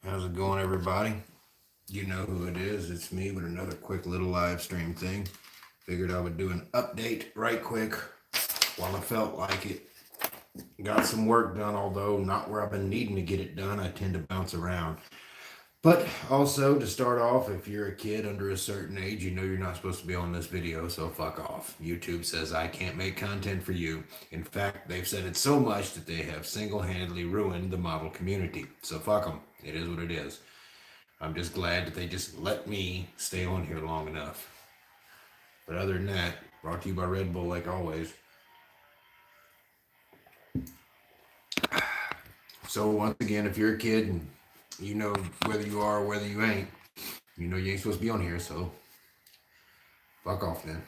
How's it going, everybody? You know who it is. It's me with another quick little live stream thing. Figured I would do an update right quick while I felt like it. Got some work done, although not where I've been needing to get it done. I tend to bounce around. But also, to start off, if you're a kid under a certain age, you know you're not supposed to be on this video, so fuck off. YouTube says I can't make content for you. In fact, they've said it so much that they have single handedly ruined the model community. So fuck them. It is what it is. I'm just glad that they just let me stay on here long enough. But other than that, brought to you by Red Bull, like always. So once again, if you're a kid and you know whether you are or whether you ain't, you know you ain't supposed to be on here, so fuck off then.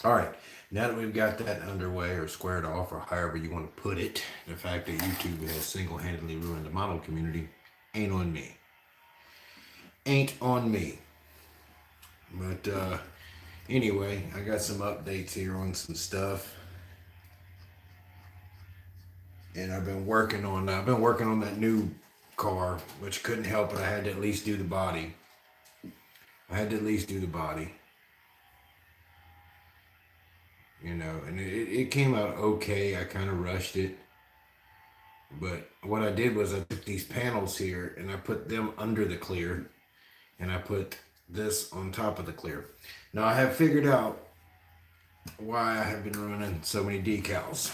All right, now that we've got that underway or squared off or however you want to put it, the fact that YouTube has single-handedly ruined the model community ain't on me. Ain't on me. But anyway, I got some updates here on some stuff. And I've been working on that new car, which couldn't help it. I had to at least do the body. You know, and it came out okay. I kind of rushed it. But what I did was I took these panels here and I put them under the clear and I put this on top of the clear. Now I have figured out why I have been running so many decals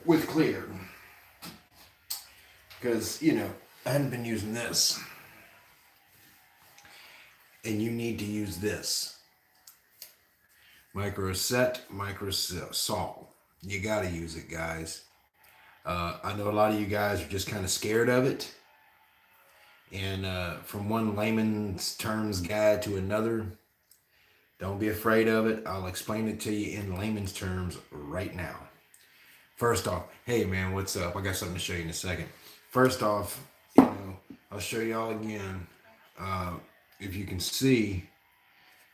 with clear. Because, you know, I hadn't been using this. And you need to use this. Micro set, micro sol. You got to use it, guys. I know a lot of you guys are just kind of scared of it. And from one layman's terms guide to another, don't be afraid of it. I'll explain it to you in layman's terms right now. First off, hey man, what's up? I got something to show you in a second. First off, you know, I'll show y'all again. If you can see,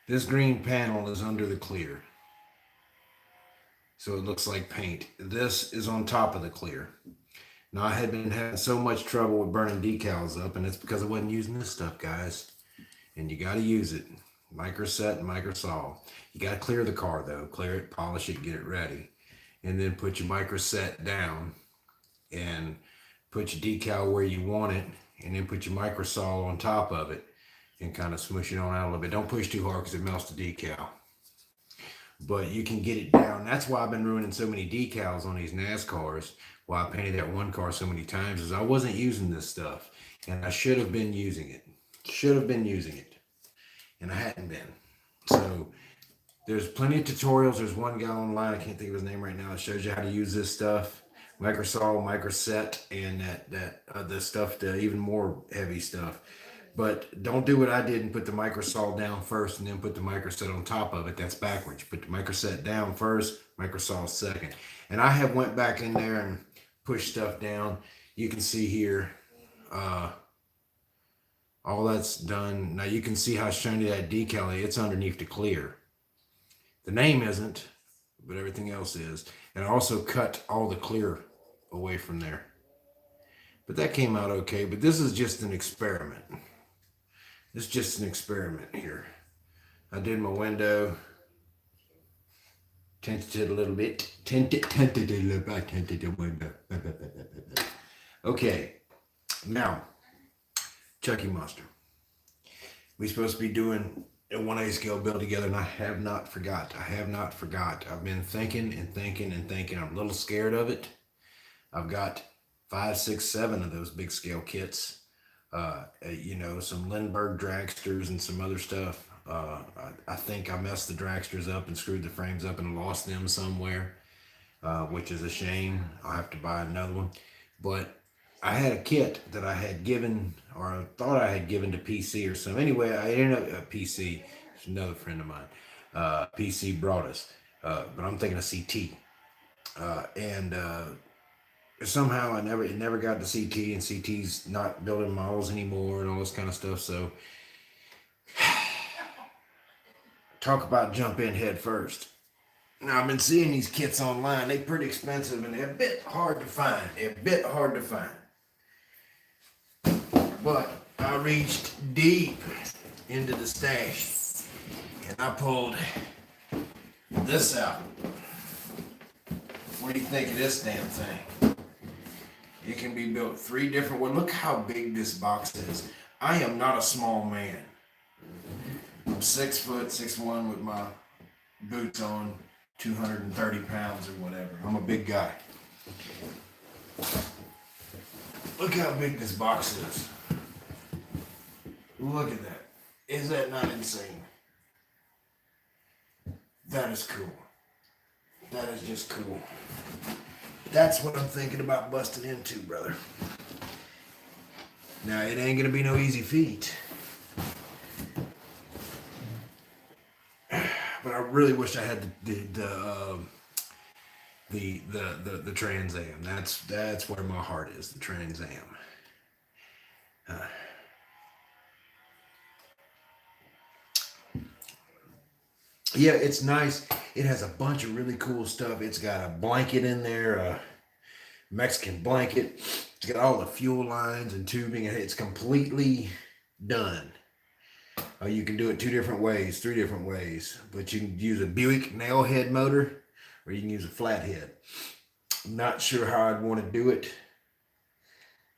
this green panel is under the clear. So it looks like paint. This is on top of the clear. Now I had been having so much trouble with burning decals up, and it's because I wasn't using this stuff, guys. And you got to use it. Microset and microsol. You got to clear the car though. Clear it, polish it, get it ready. And then put your microset down and put your decal where you want it, and then put your microsol on top of it and kind of smush it on out a little bit. Don't push too hard because it melts the decal. But you can get it down. That's why I've been ruining so many decals on these Nascars. Why I painted that one car so many times is I wasn't using this stuff. And I should have been using it. And I hadn't been. So there's plenty of tutorials. There's one guy online, I can't think of his name right now, that shows you how to use this stuff. Microsol, microset, and the stuff, the even more heavy stuff. But don't do what I did and put the microsol down first and then put the microset on top of it. That's backwards. Put the microset down first, microsol second. And I have went back in there and pushed stuff down. You can see here, all that's done. Now you can see how shiny that decal is. It's underneath the clear. The name isn't, but everything else is. And I also cut all the clear away from there. But that came out okay. But this is just an experiment. It's just an experiment here. I did my window. Tinted it a little bit. Tinted the window. Okay. Now, Chucky Monster. We're supposed to be doing a 1A scale build together, and I have not forgot. I've been thinking. I'm a little scared of it. I've got 5, 6, 7 of those big scale kits. You know, some Lindbergh dragsters and some other stuff. I think I messed the dragsters up and screwed the frames up and lost them somewhere, which is a shame. I'll have to buy another one. But I had a kit that I had given, or I thought I had given to PC or something. Anyway, I ended up at PC. It's another friend of mine. PC brought us, but I'm thinking of CT. And somehow it never got to CT, and CT's not building models anymore and all this kind of stuff. So talk about jump in head first. Now I've been seeing these kits online. They're pretty expensive and they're a bit hard to find. But I reached deep into the stash and I pulled this out. What do you think of this damn thing? It can be built 3 different ways. Look how big this box is. I am not a small man. I'm 6 foot, 6'1" with my boots on, 230 pounds or whatever. I'm a big guy. Look how big this box is. Look at that. Is that not insane? That is cool. That is just cool. That's what I'm thinking about busting into, brother. Now, it ain't gonna be no easy feat. But I really wish I had the Trans Am. That's where my heart is, the Trans Am. Yeah, it's nice. It has a bunch of really cool stuff. It's got a blanket in there, a Mexican blanket. It's got all the fuel lines and tubing. It's completely done. You can do it 2 different ways, 3 different ways. But you can use a Buick nail head motor, or you can use a flathead. I'm not sure how I'd want to do it,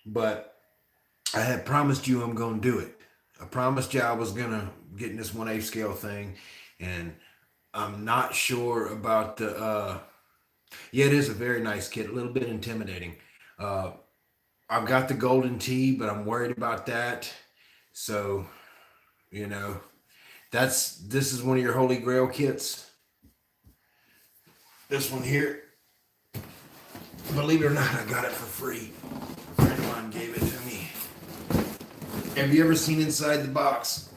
but I had promised you I'm going to do it. I promised you I was going to get in this 1/8 scale thing, and I'm not sure about the, yeah, it is a very nice kit, a little bit intimidating. I've got the golden tee, but I'm worried about that. So, you know, this is one of your holy grail kits. This one here, believe it or not, I got it for free. A friend of mine gave it to me. Have you ever seen inside the box?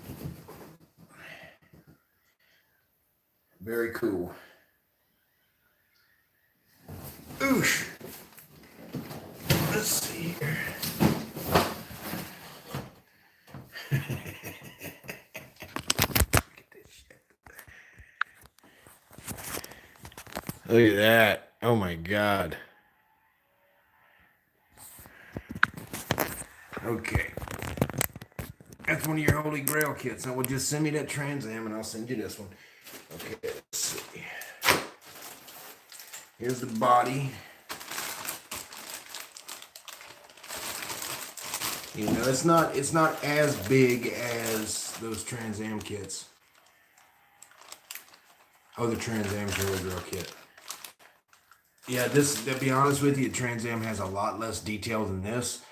Very cool. Oosh. Let's see here. Look at that. Oh my God. Okay. That's one of your holy grail kits. Now, well, just send me that Trans Am and I'll send you this one. Okay, let's see. Here's the body. You know, it's not as big as those Trans Am kits. Oh, the Trans Am's your holy grail kit. Yeah, to be honest with you, Trans Am has a lot less detail than this,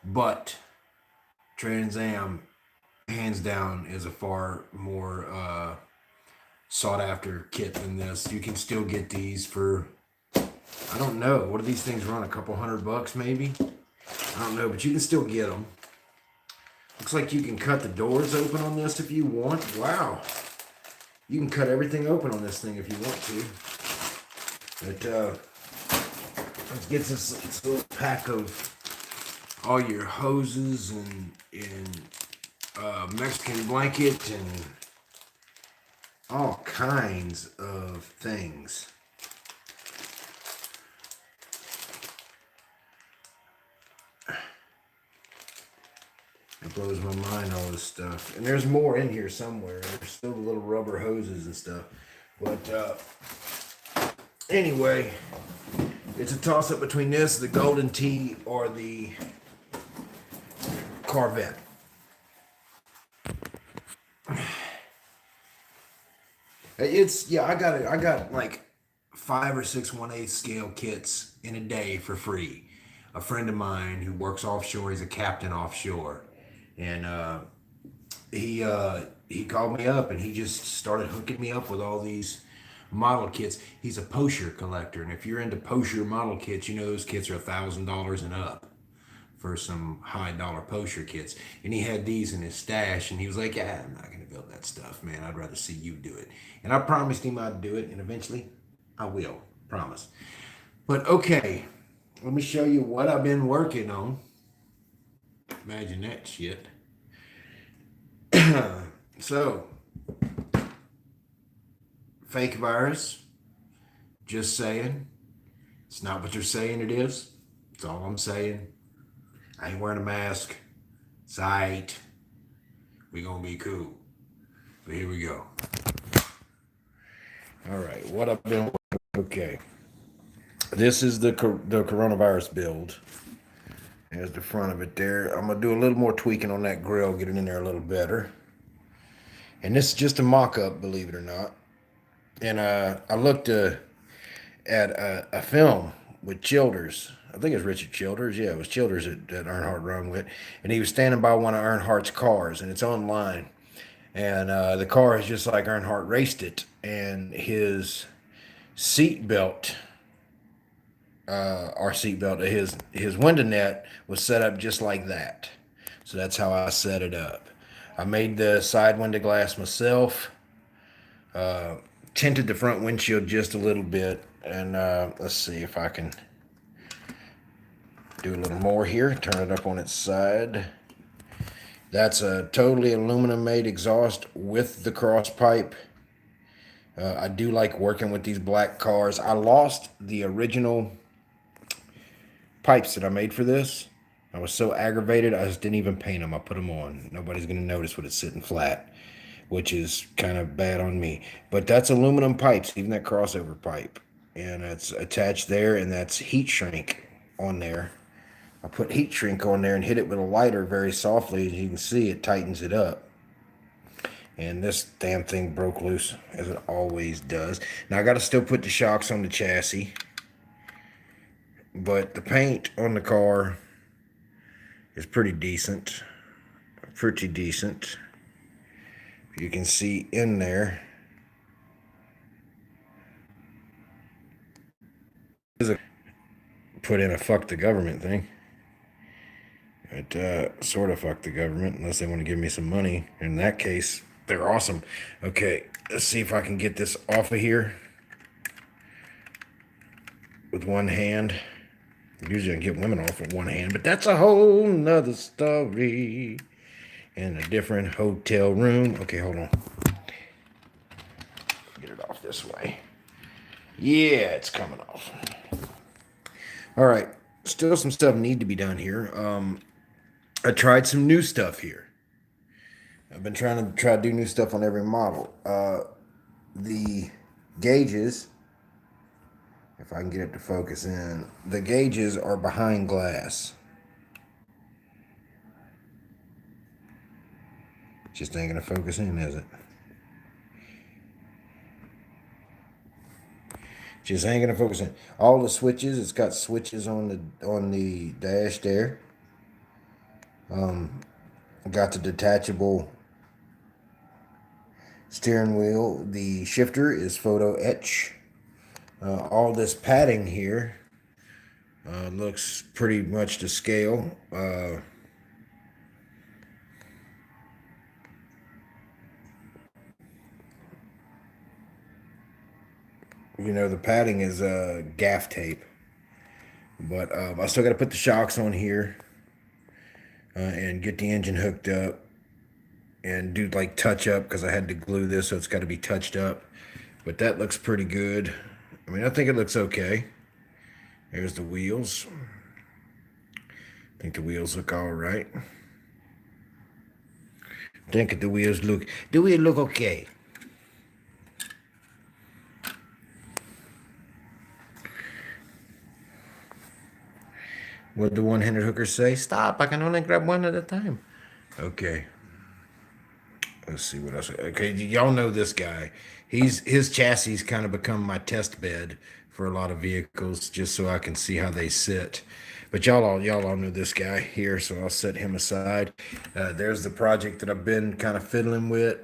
but Trans Am, hands down, is a far more sought after kit than this. You can still get these for, I don't know, what do these things run? A couple $100 maybe? I don't know, but you can still get them. Looks like you can cut the doors open on this if you want. Wow. You can cut everything open on this thing if you want to. But let's get this little pack of all your hoses and Mexican blanket and all kinds of things. It blows my mind, all this stuff. And there's more in here somewhere. There's still the little rubber hoses and stuff. But anyway, it's a toss-up between this, the Golden Tee, or the Corvette. I got like 5 or 6 1/8 scale kits in a day for free. A friend of mine who works offshore, he's a captain offshore, and he called me up and he just started hooking me up with all these model kits. He's a Porsche collector, and if you're into Porsche model kits, you know those kits are $1,000 and up for some high dollar Porsche kits. And he had these in his stash, and he was like, "Yeah, I'm not gonna build that stuff, man. I'd rather see you do it." And I promised him I'd do it, and eventually I will, promise. But okay, let me show you what I've been working on. Imagine that shit. So, fake virus, just saying. It's not what you're saying it is. That's all I'm saying. I ain't wearing a mask. Sight. We gonna be cool. So here we go. All right, what I've been. Okay, this is the coronavirus build. There's the front of it there. I'm gonna do a little more tweaking on that grill, get it in there a little better. And this is just a mock-up, believe it or not. And I looked at a film with Childers. I think it was Richard Childers. Yeah, it was Childers that Earnhardt run with. And he was standing by one of Earnhardt's cars, and it's online. And the car is just like Earnhardt raced it. And his seat belt, our seat belt, his window net was set up just like that. So that's how I set it up. I made the side window glass myself. Tinted the front windshield just a little bit, and let's see if I can do a little more here. Turn it up on its side. That's a totally aluminum made exhaust with the cross pipe. I do like working with these black cars. I lost the original pipes that I made for this. I was so aggravated, I just didn't even paint them. I put them on. Nobody's going to notice when it's sitting flat, which is kind of bad on me. But that's aluminum pipes, even that crossover pipe. And it's attached there, and that's heat shrink on there. I put heat shrink on there and hit it with a lighter very softly. As you can see, it tightens it up. And this damn thing broke loose, as it always does. Now, I got to still put the shocks on the chassis. But the paint on the car is pretty decent. Pretty decent. You can see in there. Put in a fuck the government thing. It sort of fuck the government, unless they want to give me some money. In that case, they're awesome. Okay, let's see if I can get this off of here with one hand. Usually I can get women off with one hand, but that's a whole nother story in a different hotel room. Okay, hold on. Get it off this way. Yeah, it's coming off. All right, still some stuff need to be done here. I tried some new stuff here. I've been trying to do new stuff on every model. The gauges, if I can get it to focus in, the gauges are behind glass. Just ain't gonna focus in, is it? Just ain't gonna focus in. All the switches, it's got switches on the dash there. Got the detachable steering wheel. The shifter is photo etch. All this padding here looks pretty much to scale. You know, the padding is gaff tape. But I still got to put the shocks on here and get the engine hooked up and do like touch up, because I had to glue this, so it's got to be touched up. But that looks pretty good. I mean, I think it looks okay. There's the wheels. I think the wheels look all right. I think the wheels look. Do we look okay? What the one-handed hookers say? Stop! I can only grab one at a time. Okay. Let's see what else. Okay, y'all know this guy. His chassis kind of become my test bed for a lot of vehicles, just so I can see how they sit. But y'all all know this guy here, so I'll set him aside. There's the project that I've been kind of fiddling with,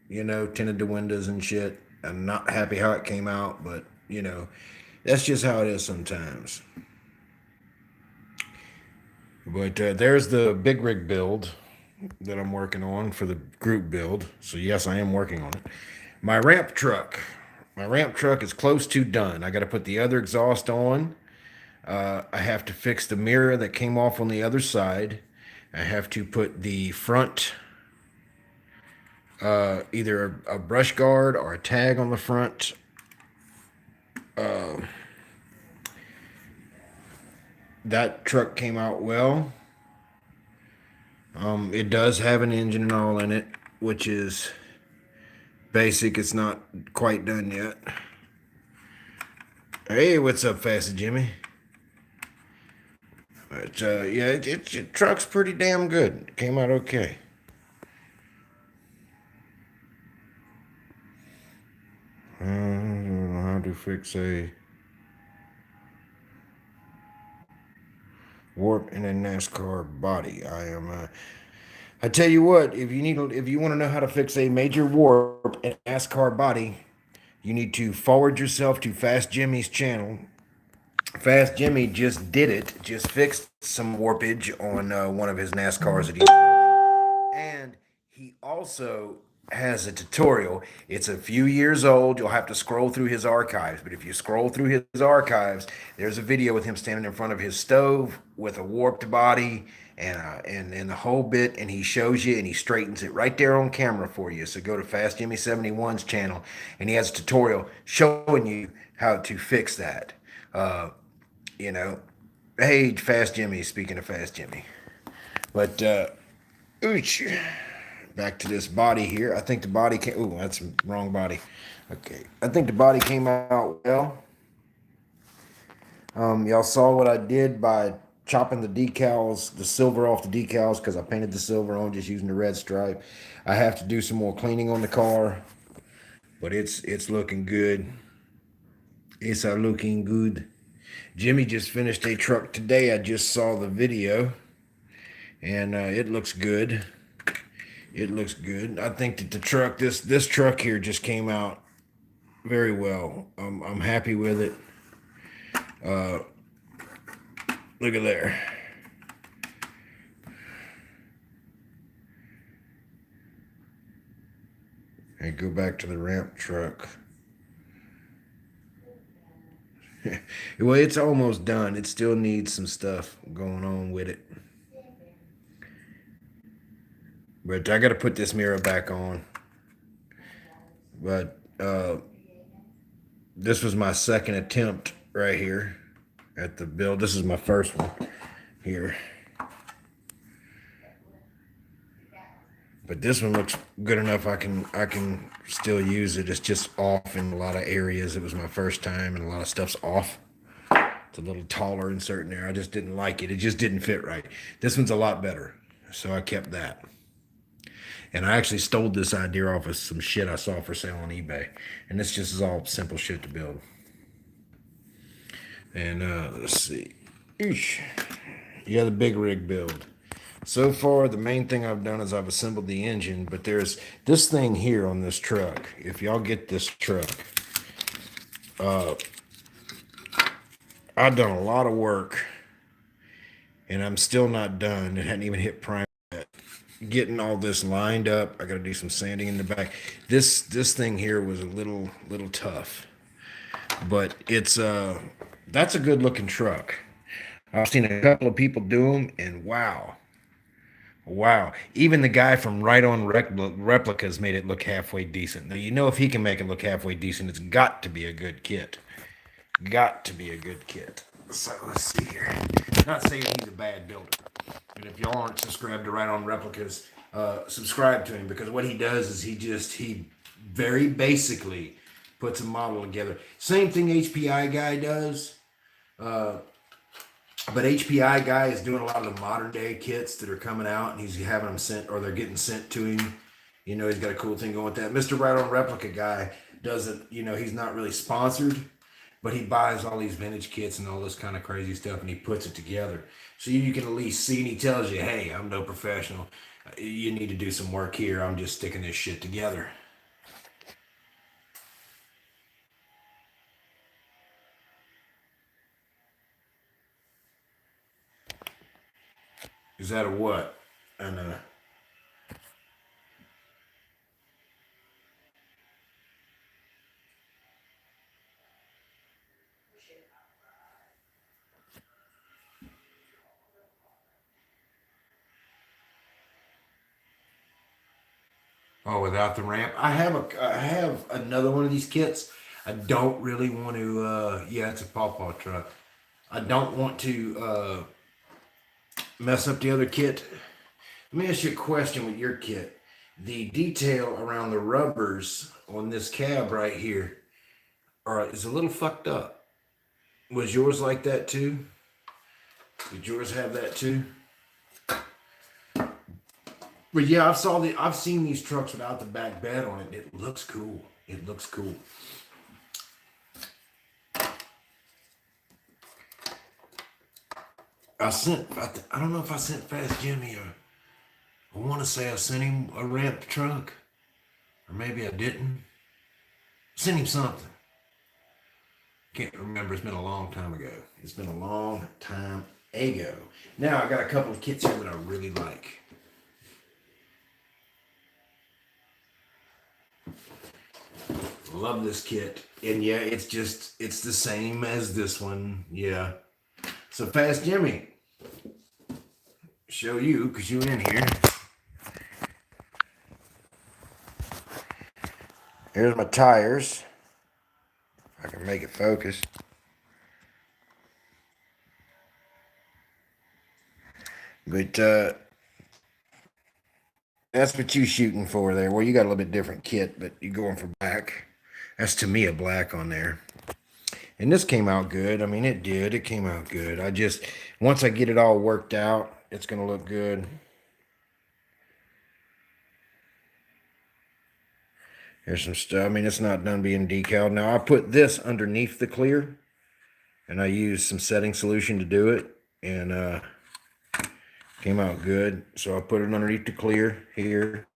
you know, tinted the windows and shit. I'm not happy how it came out, but you know, that's just how it is sometimes. But there's the big rig build that I'm working on for the group build. So yes, I am working on it. My ramp truck. My ramp truck is close to done. I got to put the other exhaust on. I have to fix the mirror that came off on the other side. I have to put the front, either a brush guard or a tag on the front. That truck came out well. It does have an engine and all in it, which is basic. It's not quite done yet. Hey, what's up, Fast Jimmy? But yeah, it truck's pretty damn good. It came out okay. How to fix a warp in a NASCAR body? I tell you what, if you want to know how to fix a major warp in a NASCAR body, you need to forward yourself to Fast Jimmy's channel. Fast Jimmy just did it, just fixed some warpage on one of his NASCARs that he's building. And he also has a tutorial. It's a few years old. You'll have to scroll through his archives. But if you scroll through his archives, there's a video with him standing in front of his stove with a warped body and the whole bit. And he shows you and he straightens it right there on camera for you. So go to Fast Jimmy 71's channel and he has a tutorial showing you how to fix that. You know, hey, Fast Jimmy, speaking of Fast Jimmy. But, ooch, back to this body here. I think the body came, ooh, that's the wrong body. Okay, I think the body came out well. Y'all saw what I did by chopping the decals, the silver off the decals, because I painted the silver on just using the red stripe. I have to do some more cleaning on the car, but it's looking good. It's looking good. Jimmy just finished a truck today. I just saw the video, and it looks good. It looks good. I think that the truck, this truck here, just came out very well. I'm happy with it. Look at there. And go back to the ramp truck. Well, it's almost done. It still needs some stuff going on with it. But I got to put this mirror back on. But this was my second attempt right here at the build. This is my first one here. But this one looks good enough. I can still use it. It's just off in a lot of areas. It was my first time, and a lot of stuff's off. It's a little taller in certain areas. I just didn't like it. It just didn't fit right. This one's a lot better, so I kept that. And I actually stole this idea off of some shit I saw for sale on eBay. And this just is all simple shit to build. And let's see. Eesh. Yeah, the big rig build. So far, the main thing I've done is I've assembled the engine, but there's this thing here on this truck. If y'all get this truck, I've done a lot of work, and I'm still not done. It hadn't even hit prime yet. Getting all this lined up, I got to do some sanding in the back. This thing here was a little tough, but it's that's a good looking truck. I've seen a couple of people do them, and wow. Wow. Even the guy from Right On Replicas made it look halfway decent. Now, you know, if he can make it look halfway decent, it's got to be a good kit. Got to be a good kit. So let's see here. Not saying he's a bad builder. And if y'all aren't subscribed to Right On Replicas, subscribe to him, because what he does is he very basically puts a model together. Same thing HPI guy does. But HPI guy is doing a lot of the modern day kits that are coming out, and he's having them sent, or they're getting sent to him. You know, he's got a cool thing going with that. Mr. Right On Replica guy doesn't, you know, he's not really sponsored, but he buys all these vintage kits and all this kind of crazy stuff, and he puts it together. So you can at least see, and he tells you, hey, I'm no professional. You need to do some work here. I'm just sticking this shit together. Is that a what? And oh, without the ramp. I have another one of these kits. I don't really want to yeah, it's a pawpaw truck. I don't want to mess up the other kit. Let me ask you a question with your kit. The detail around the rubbers on this cab right here is a little fucked up. Was yours like that too? Did yours have that too? But yeah, I've seen these trucks without the back bed on it. It looks cool. It looks cool. I don't know if I sent Fast Jimmy I want to say I sent him a ramped truck. Or maybe I didn't. Sent him something. Can't remember. It's been a long time ago. It's been a long time ago. Now I got a couple of kits here that I really like. Love this kit. And yeah, it's the same as this one. Yeah. So Fast Jimmy, show you because you're in here. Here's my tires. If I can make it focus. But that's what you shooting for there. Well, you got a little bit different kit, but you're going for black. That's Tamiya black on there. And this came out good. I mean, it did. It came out good. Once I get it all worked out, it's going to look good. Here's some stuff. I mean, it's not done being decaled. Now, I put this underneath the clear, and I used some setting solution to do it, and came out good. So I put it underneath the clear here,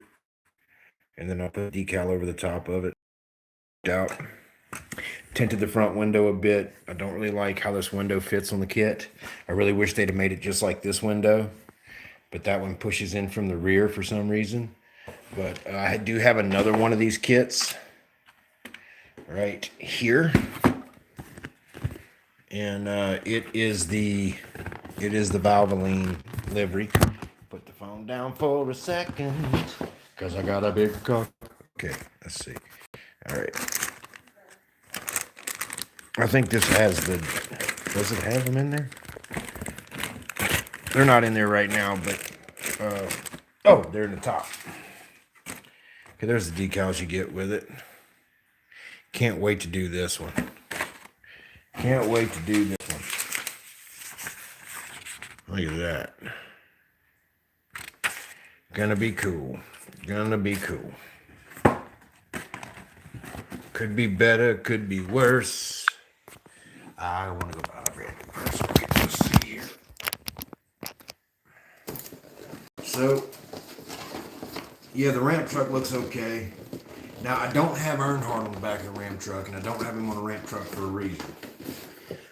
and then I put decal over the top of it. Out. Tinted the front window a bit. I don't really like how this window fits on the kit. I really wish they'd have made it just like this window, but that one pushes in from the rear for some reason. But I do have another one of these kits right here, and it is the Valvoline livery. Put the phone down for a second because I got a big car. Okay, let's see. All right. I think this has does it have them in there? They're not in there right now, but, oh, they're in the top. Okay, there's the decals you get with it. Can't wait to do this one. Can't wait to do this one. Look at that. Gonna be cool. Gonna be cool. Could be better, could be worse. I want to go buy a brand new first. Let's see here. So, yeah, the ramp truck looks okay. Now, I don't have Earnhardt on the back of the ramp truck, and I don't have him on a ramp truck for a reason.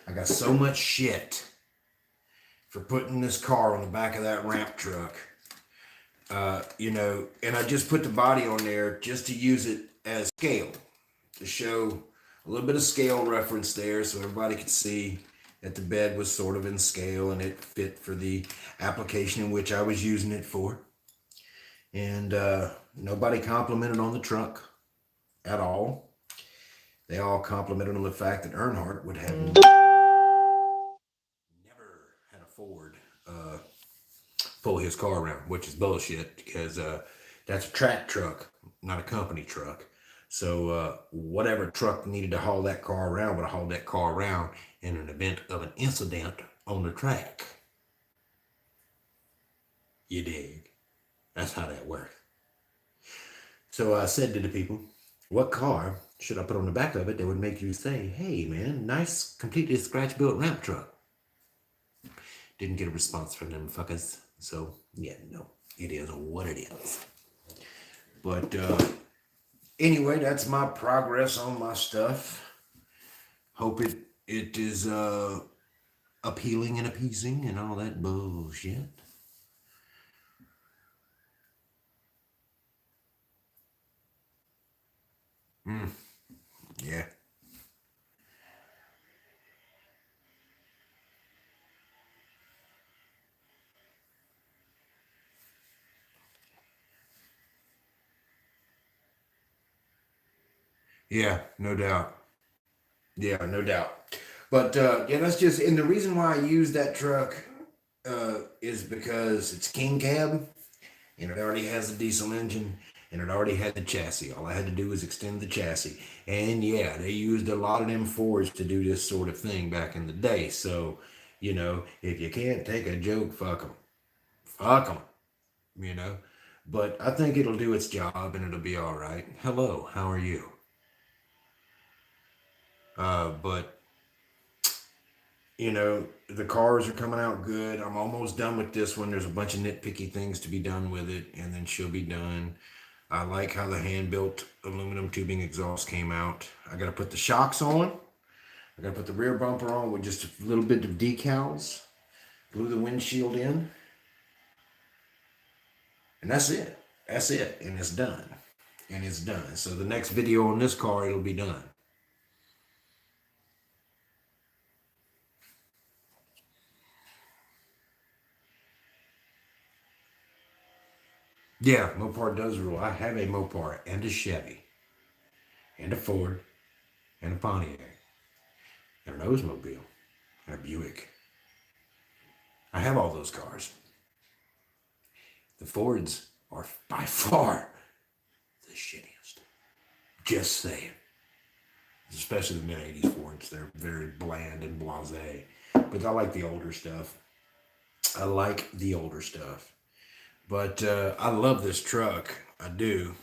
I got so much shit for putting this car on the back of that ramp truck. And I just put the body on there just to use it as scale, to show a little bit of scale reference there so everybody could see that the bed was sort of in scale and it fit for the application in which I was using it for. And nobody complimented on the truck at all. They all complimented on the fact that Earnhardt would have never had a Ford pull his car around, which is bullshit because that's a track truck, not a company truck. So whatever truck needed to haul that car around would have hauled that car around in an event of an incident on the track. You dig? That's how that works. So I said to the people, what car should I put on the back of it that would make you say, hey man, nice, completely scratch-built ramp truck? Didn't get a response from them fuckers. So yeah, no, it is what it is. But anyway, that's my progress on my stuff. Hope it is appealing and appeasing and all that bullshit. Yeah. Yeah, no doubt. Yeah, no doubt. But yeah, that's just, and the reason why I use that truck is because it's king cab. and it already has a diesel engine, and it already had the chassis. All I had to do was extend the chassis. And yeah, they used a lot of them Fords to do this sort of thing back in the day. So, if you can't take a joke, fuck them. Fuck them, you know. But I think it'll do its job and it'll be all right. Hello, how are you? But the cars are coming out good. I'm almost done with this one. There's a bunch of nitpicky things to be done with it, and then she'll be done. I like how the hand built aluminum tubing exhaust came out. I got to put the shocks on. I got to put the rear bumper on with just a little bit of decals, glue the windshield in, and that's it. That's it, and it's done. And it's done. So the next video on this car, it'll be done. Yeah, Mopar does rule. I have a Mopar and a Chevy and a Ford and a Pontiac and an Oldsmobile and a Buick. I have all those cars. The Fords are by far the shittiest. Just saying. Especially the mid-80s Fords. They're very bland and blasé. But I like the older stuff. I like the older stuff. But I love this truck. I do.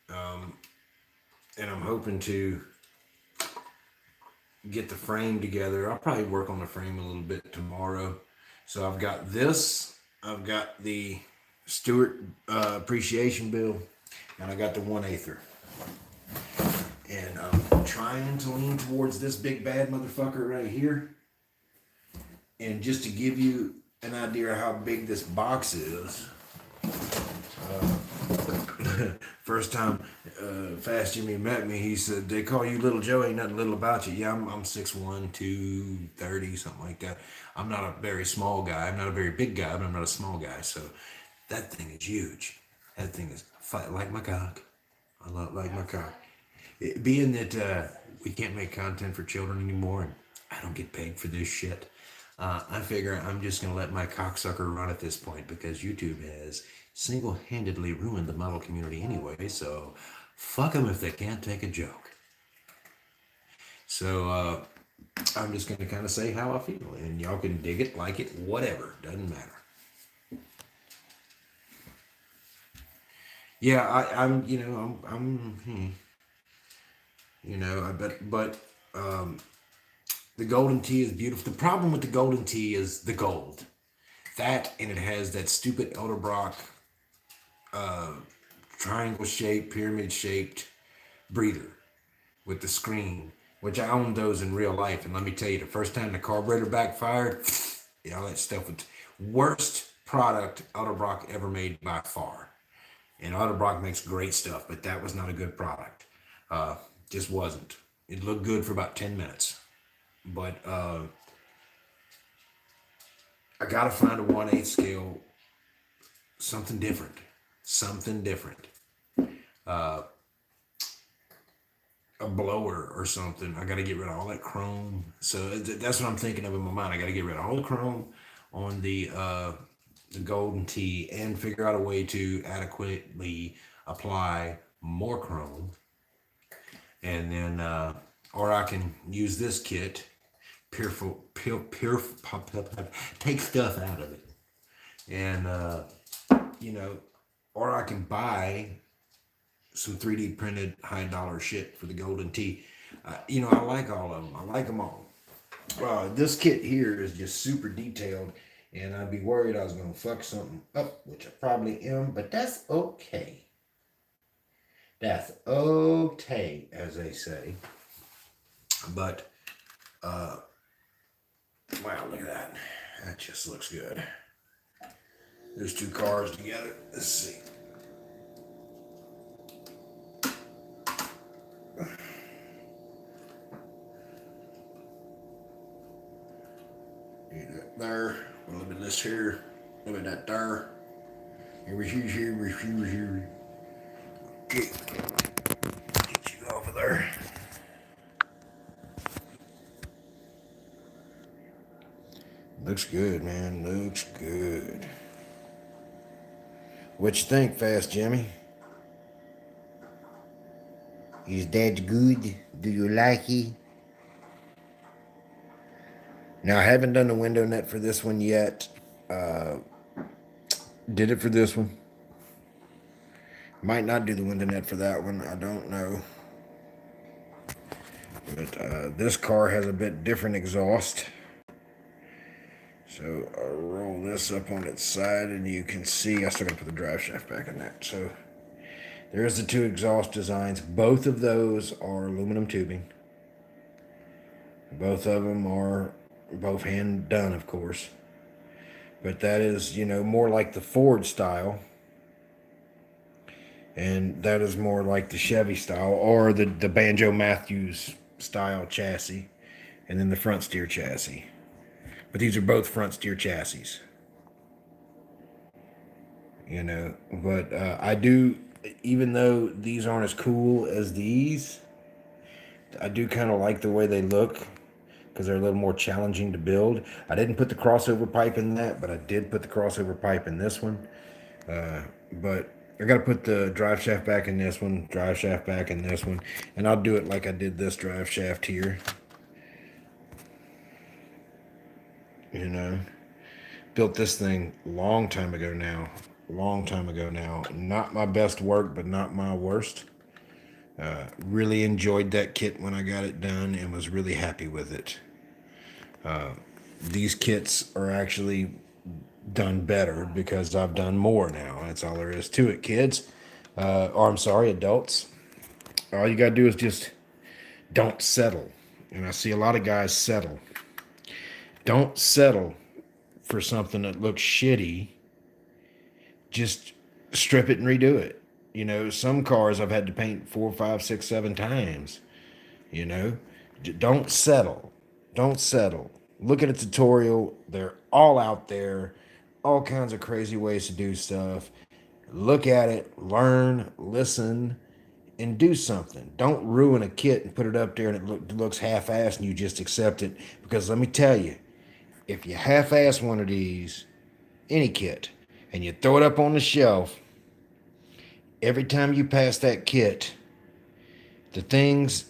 Um, and I'm hoping to get the frame together. I'll probably work on the frame a little bit tomorrow. So I've got this. I've got the Stewart appreciation bill, and I got the 1/8. And I'm trying to lean towards this big bad motherfucker right here. And just to give you an idea of how big this box is, first time Fast Jimmy met me, he said, they call you Little Joe, ain't nothing little about you. Yeah, I'm 6'1", 230, something like that. I'm not a very small guy. I'm not a very big guy, but I'm not a small guy. So that thing is huge. That thing is like my cock. I like my cock. Being that we can't make content for children anymore, and I don't get paid for this shit, I figure I'm just going to let my cocksucker run at this point because YouTube has single-handedly ruined the model community anyway, so fuck them if they can't take a joke. So I'm just going to kind of say how I feel, and y'all can dig it, like it, whatever, doesn't matter. Yeah, I'm but the golden tee is beautiful. The problem with the golden tee is the gold. That, and it has that stupid Elderbrock triangle shaped, pyramid shaped breather with the screen, which I own those in real life. And let me tell you, the first time the carburetor backfired, all that stuff was worst product Elderbrock ever made by far. And Elderbrock makes great stuff, but that was not a good product. Just wasn't. It looked good for about 10 minutes. But I gotta find a 1/8 scale, something different. Something different. A blower or something. I gotta get rid of all that chrome. So that's what I'm thinking of in my mind. I gotta get rid of all the chrome on the golden tee and figure out a way to adequately apply more chrome. And then, or I can use this kit, take stuff out of it. And, or I can buy some 3D printed high dollar shit for the golden tee. I like all of them. I like them all. This kit here is just super detailed, and I'd be worried I was going to fuck something up, which I probably am, but that's okay. That's okay, as they say. But, wow, look at that. That just looks good. There's two cars together. Let's see. There, a little bit of this here, a little bit of that there. Here. Get you off of there. Looks good, man. Looks good. What you think, Fast Jimmy? Is that good? Do you like it? Now, I haven't done the window net for this one yet. Did it for this one. Might not do the window net for that one. I don't know. But this car has a bit different exhaust. So I'll roll this up on its side and you can see, I still gotta put the drive shaft back in that. So there's the two exhaust designs. Both of those are aluminum tubing. Both of them are both hand done, of course. But that is, more like the Ford style. And that is more like the Chevy style or the Banjo Matthews style chassis. And then the front steer chassis. But these are both front steer chassis. But I do, even though these aren't as cool as these, I do kind of like the way they look because they're a little more challenging to build. I didn't put the crossover pipe in that, but I did put the crossover pipe in this one. But I got to put the drive shaft back in this one, drive shaft back in this one, and I'll do it like I did this drive shaft here. Built this thing long time ago now. Not my best work, but not my worst. Really enjoyed that kit when I got it done and was really happy with it. These kits are actually done better because I've done more now. That's all there is to it, kids. Or I'm sorry, adults. All you gotta do is just don't settle. And I see a lot of guys settle. Don't settle for something that looks shitty. Just strip it and redo it. Some cars I've had to paint 4, 5, 6, 7 times. Don't settle. Don't settle. Look at a tutorial. They're all out there. All kinds of crazy ways to do stuff. Look at it, learn, listen, and do something. Don't ruin a kit and put it up there and it looks half-assed and you just accept it. Because let me tell you, if you half-ass one of these, any kit, and you throw it up on the shelf, every time you pass that kit, the things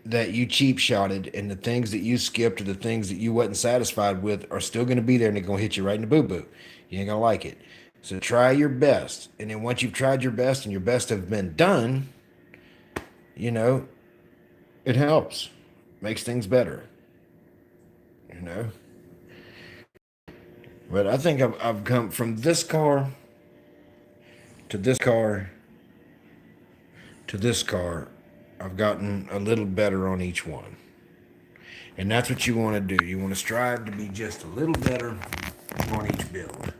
that you cheap shotted and the things that you skipped or the things that you wasn't satisfied with are still going to be there and they're going to hit you right in the boo-boo. You ain't going to like it. So try your best. And then once you've tried your best and your best have been done, it helps. Makes things better. But I think I've come from this car to this car to this car. I've gotten a little better on each one. And that's what you want to do. You want to strive to be just a little better on each build.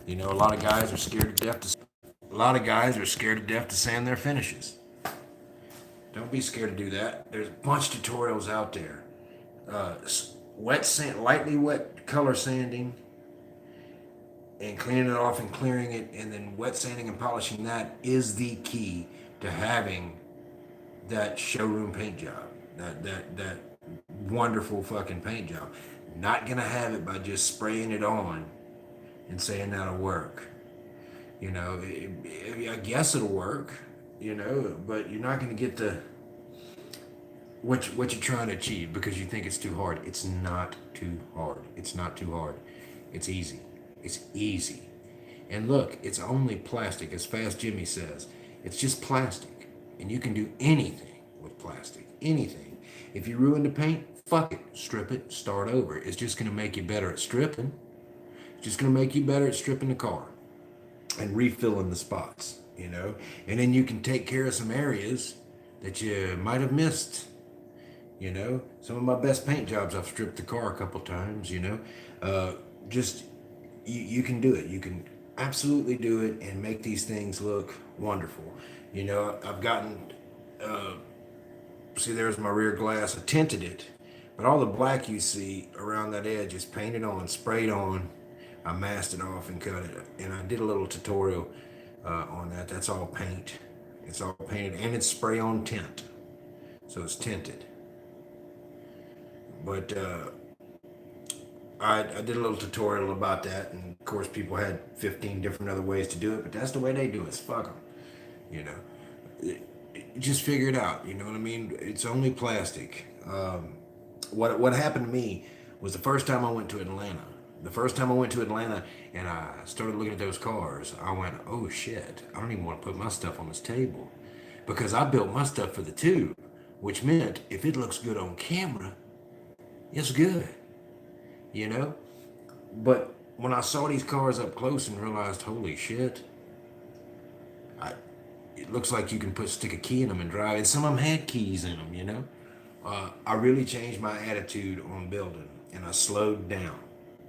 A lot of guys are scared to death to sand their finishes. Don't be scared to do that. There's a bunch of tutorials out there. Wet sand, lightly wet color sanding, and cleaning it off and clearing it, and then wet sanding and polishing that is the key to having that showroom paint job. That wonderful fucking paint job. Not gonna have it by just spraying it on and saying that'll work. I guess it'll work, but you're not gonna get what you're trying to achieve because you think it's too hard. It's not too hard. It's not too hard. It's easy. It's easy. And look, it's only plastic, as Fast Jimmy says. It's just plastic. And you can do anything with plastic. Anything. If you ruin the paint, fuck it. Strip it, start over. It's just going to make you better at stripping. It's just going to make you better at stripping the car and refilling the spots, And then you can take care of some areas that you might have missed. Some of my best paint jobs, I've stripped the car a couple times, just you can do it. You can absolutely do it and make these things look wonderful. I've gotten, see, there's my rear glass. I tinted it, but all the black you see around that edge is painted on, sprayed on. I masked it off and cut it, and I did a little tutorial on that. That's all paint. It's all painted, and it's spray on tint, so it's tinted. But I did a little tutorial about that, and of course, people had 15 different other ways to do it, but that's the way they do it. It's fuck them, you know. Just figure it out. You know what I mean? It's only plastic. What happened to me was the first time I went to Atlanta. The first time I went to Atlanta and I started looking at those cars, I went, "Oh shit! I don't even want to put my stuff on this table," because I built my stuff for the tube, which meant if it looks good on camera, it's good. You know. But when I saw these cars up close and realized, holy shit, I, it looks like you can stick a key in them and drive. And some of them had keys in them, you know. I really changed my attitude on building, and I slowed down.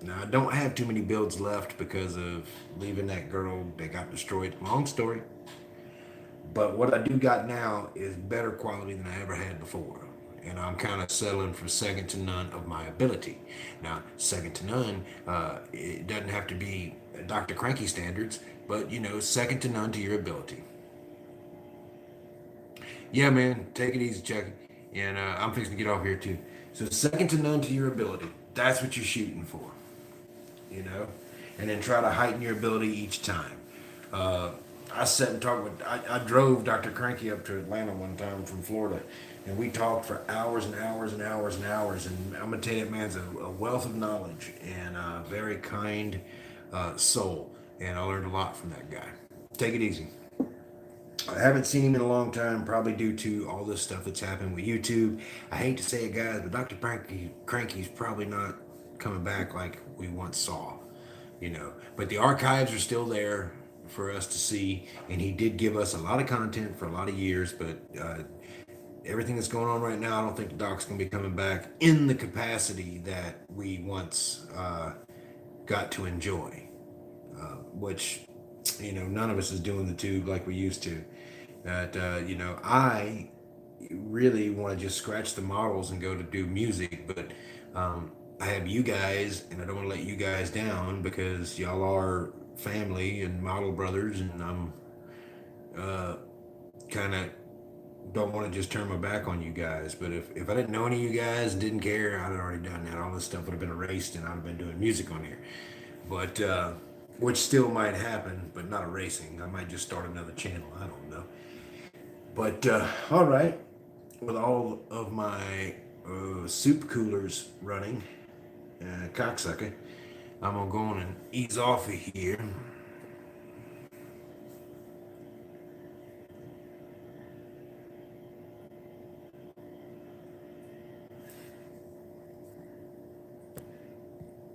Now I don't have too many builds left because of leaving that girl that got destroyed. Long story. But what I do got now is better quality than I ever had before. And I'm kind of settling for second to none of my ability. Now, second to none, it doesn't have to be Dr. Cranky standards, but you know, second to none to your ability. Yeah, man, take it easy, Chucky. And I'm fixing to get off here too. So, second to none to your ability. That's what you're shooting for, you know? And then try to heighten your ability each time. Uh, I sat and talked with, I drove Dr. Cranky up to Atlanta one time from Florida, and we talked for hours and hours and hours and hours. And I'm going to tell you, that man's a wealth of knowledge and a very kind soul. And I learned a lot from that guy. Take it easy. I haven't seen him in a long time, probably due to all this stuff that's happened with YouTube. I hate to say it, guys, but Dr. Cranky's probably not coming back like we once saw, you know. But the archives are still there for us to see, and he did give us a lot of content for a lot of years. But everything that's going on right now, I don't think the doc's going to be coming back in the capacity that we once got to enjoy, which, you know, none of us is doing the tube like we used to. That you know, I really want to just scratch the models and go to do music, but I have you guys, and I don't want to let you guys down because y'all are family and model brothers, and I'm kind of don't want to just turn my back on you guys. But if I didn't know any of you guys and didn't care, I'd have already done that. All this stuff would have been erased, and I'd have been doing music on here. But which still might happen, but not erasing. I might just start another channel. I don't know. But all right, with all of my soup coolers running, cocksucker, I'm gonna go on and ease off of here.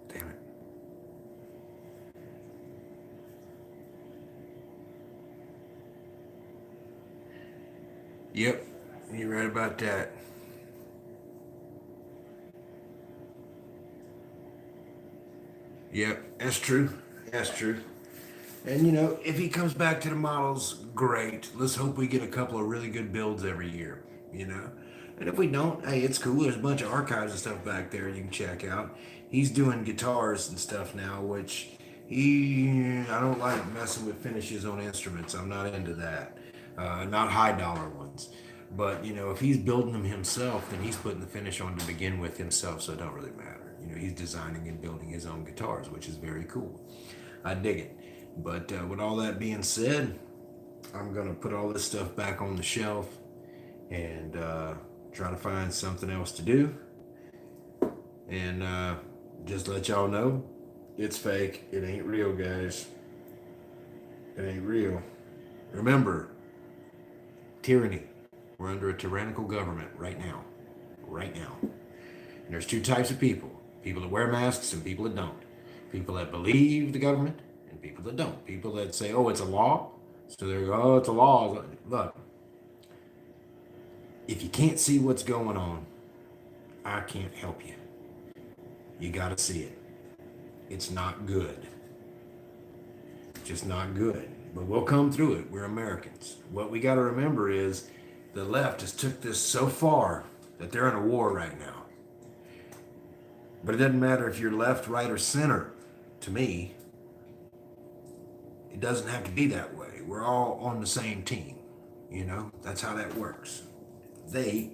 Damn it. Yep, you're right about that. Yep, that's true. That's true. And you know, if he comes back to the models, great. Let's hope we get a couple of really good builds every year, you know? And if we don't, hey, it's cool. There's a bunch of archives and stuff back there you can check out. He's doing guitars and stuff now, which I don't like messing with finishes on instruments. I'm not into that. Not high dollar ones. But, you know, if he's building them himself, then he's putting the finish on to begin with himself, so it don't really matter. You know, he's designing and building his own guitars, which is very cool. I dig it. But with all that being said, I'm going to put all this stuff back on the shelf and try to find something else to do. And just let y'all know, it's fake. It ain't real, guys. It ain't real. Remember, tyranny. We're under a tyrannical government right now. Right now. And there's two types of people. People that wear masks and people that don't. People that believe the government and people that don't. People that say, oh, it's a law. So they go, oh, it's a law. Look, if you can't see what's going on, I can't help you. You got to see it. It's not good. Just not good. But we'll come through it. We're Americans. What we got to remember is the left has took this so far that they're in a war right now. But it doesn't matter if you're left, right, or center. To me, it doesn't have to be that way. We're all on the same team. You know, that's how that works. They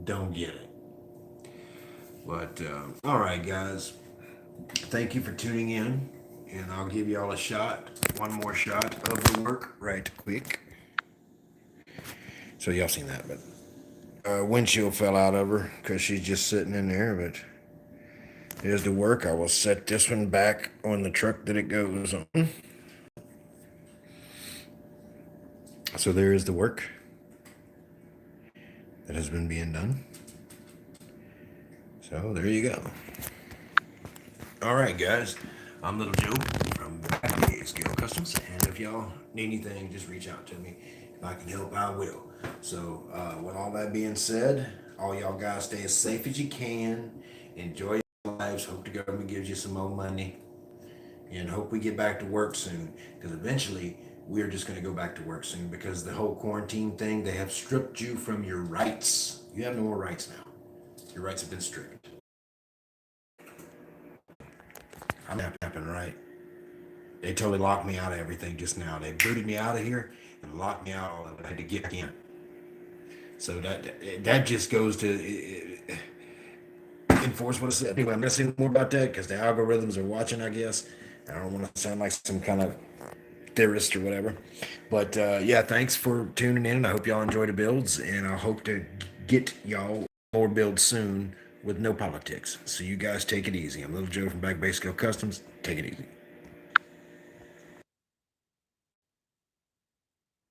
don't get it. But all right, guys, thank you for tuning in, and I'll give y'all a shot, one more shot of the work right quick. So y'all seen that, but windshield fell out of her because she's just sitting in there. But here's the work. I will set this one back on the truck that it goes on. So there is the work that has been being done. So there you go. All right, guys. I'm Little Joe from Scale Customs, and if y'all need anything, just reach out to me. If I can help, I will. So, with all that being said, all y'all guys stay as safe as you can. Enjoy your lives. Hope the government gives you some more money, and hope we get back to work soon. Because eventually, we're just going to go back to work soon. Because the whole quarantine thing, they have stripped you from your rights. You have no more rights now. Your rights have been stripped. I'm not happening right. They totally locked me out of everything just now. They booted me out of here and locked me out all of it. I had to get back in. So that just goes to enforce what I said. Anyway, I'm not saying more about that because the algorithms are watching, I guess. I don't want to sound like some kind of theorist or whatever. But yeah, thanks for tuning in. I hope y'all enjoy the builds, and I hope to get y'all more builds soon with no politics. So you guys take it easy. I'm Little Joe from Back Base Skill Customs. Take it easy.